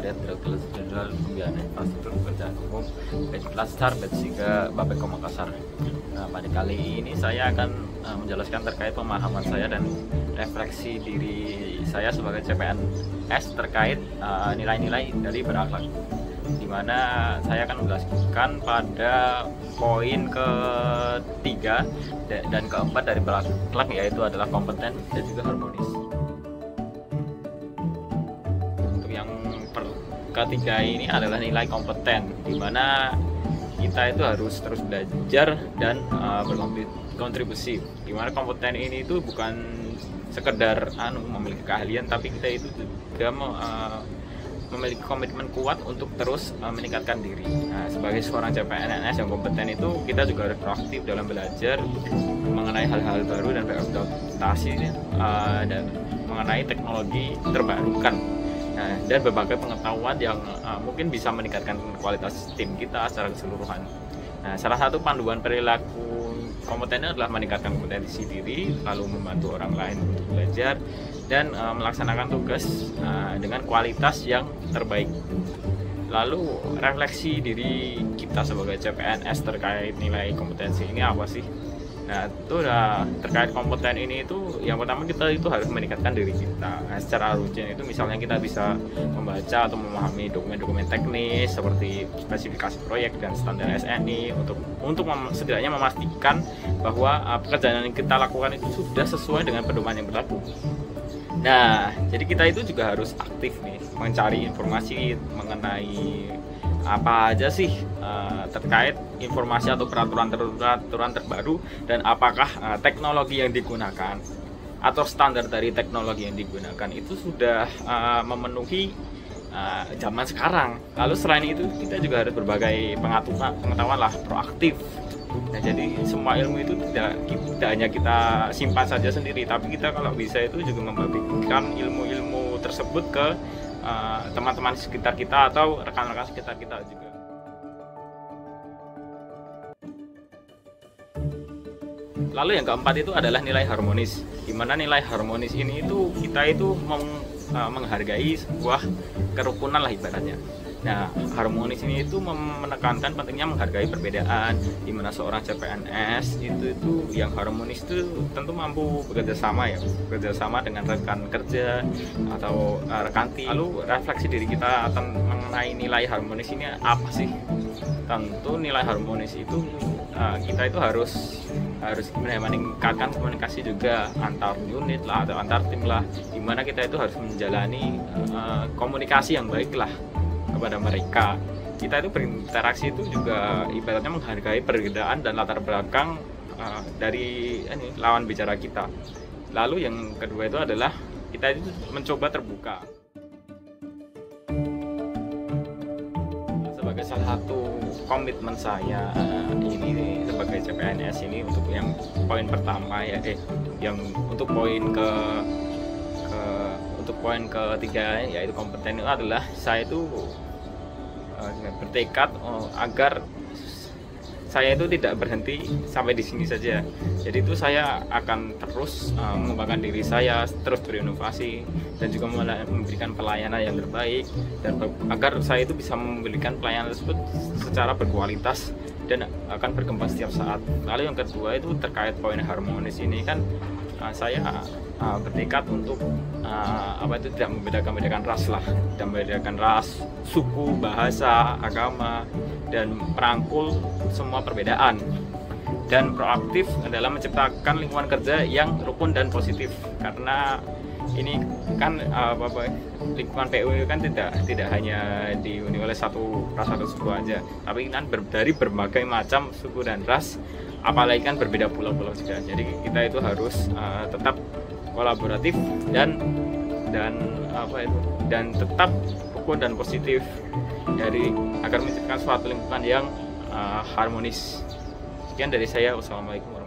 Sekretariat Direktur Jenderal Pembiayaan Infrastruktur Pekerjaan Umum Klaster Batch 3 Bapeko Makassar. Nah, pada kali ini saya akan menjelaskan terkait pemahaman saya dan refleksi diri saya sebagai CPNS terkait nilai-nilai dari berakhlak, di mana saya akan menjelaskan pada poin ketiga dan keempat dari berakhlak, yaitu adalah kompeten dan juga harmonis. Untuk yang ketiga ini adalah nilai kompeten, di mana kita itu harus terus belajar dan berkontribusi. Di mana kompeten ini itu bukan sekedar memiliki keahlian, tapi kita itu juga memiliki komitmen kuat untuk terus meningkatkan diri. Nah, sebagai seorang CPNS yang kompeten itu kita juga harus proaktif dalam belajar mengenai hal-hal baru dan beradaptasi dan mengenai teknologi terbarukan. Nah, dan berbagai pengetahuan yang mungkin bisa meningkatkan kualitas tim kita secara keseluruhan. Nah, salah satu panduan perilaku kompeten adalah meningkatkan kompetensi diri, lalu membantu orang lain untuk belajar dan melaksanakan tugas dengan kualitas yang terbaik. Lalu refleksi diri kita sebagai CPNS terkait nilai kompetensi ini apa sih? Nah, itu terkait kompeten ini itu yang pertama kita itu harus meningkatkan diri kita. Nah, secara rutin itu misalnya kita bisa membaca atau memahami dokumen-dokumen teknis seperti spesifikasi proyek dan standar SNI untuk setidaknya memastikan bahwa pekerjaan yang kita lakukan itu sudah sesuai dengan pedoman yang berlaku. Nah, jadi kita itu juga harus aktif nih mencari informasi mengenai apa aja sih terkait informasi atau peraturan terbaru, dan apakah teknologi yang digunakan atau standar dari teknologi yang digunakan itu sudah memenuhi zaman sekarang. Lalu selain itu kita juga harus berbagai pengetahuan lah, proaktif. Nah, jadi semua ilmu itu tidak hanya kita simpan saja sendiri, tapi kita kalau bisa itu juga membagikan ilmu-ilmu tersebut ke teman-teman sekitar kita atau rekan-rekan sekitar kita juga. Lalu yang keempat itu adalah nilai harmonis, di mana nilai harmonis ini itu kita itu menghargai sebuah kerukunan lah ibaratnya. Nah, harmonis ini itu menekankan pentingnya menghargai perbedaan, di mana seorang CPNS itu yang harmonis itu tentu mampu bekerja sama dengan rekan kerja atau rekan tim. Lalu refleksi diri kita mengenai nilai harmonis ini apa sih? Tentu nilai harmonis itu kita itu harus meningkatkan komunikasi juga antar unit lah atau antar tim lah, di mana kita itu harus menjalani komunikasi yang baik lah kepada mereka. Kita itu berinteraksi itu juga ibaratnya menghargai perbedaan dan latar belakang dari lawan bicara kita. Lalu yang kedua itu adalah kita itu mencoba terbuka. Sebagai salah satu komitmen saya ini sebagai CPNS ini, untuk yang poin pertama untuk poin ketiga yaitu kompeten itu adalah saya itu bertekad agar saya itu tidak berhenti sampai di sini saja. Jadi itu saya akan terus mengembangkan diri saya, terus berinovasi dan juga memberikan pelayanan yang terbaik, dan agar saya itu bisa memberikan pelayanan tersebut secara berkualitas dan akan berkembang setiap saat. Lalu yang kedua itu terkait poin harmonis ini kan saya bertekad untuk tidak membedakan ras lah, tidak membedakan ras, suku, bahasa, agama, dan merangkul semua perbedaan, dan proaktif dalam menciptakan lingkungan kerja yang rukun dan positif. Karena ini kan lingkungan PU kan tidak hanya dihuni oleh satu ras atau suku aja, tapi kan dari berbagai macam suku dan ras, apalagi kan berbeda pulau-pulau juga. Jadi kita itu harus tetap kolaboratif dan tetap rukun dan positif agar menciptakan suatu lingkungan yang harmonis. Sekian dari saya. Wassalamualaikum warahmatullahi wabarakatuh.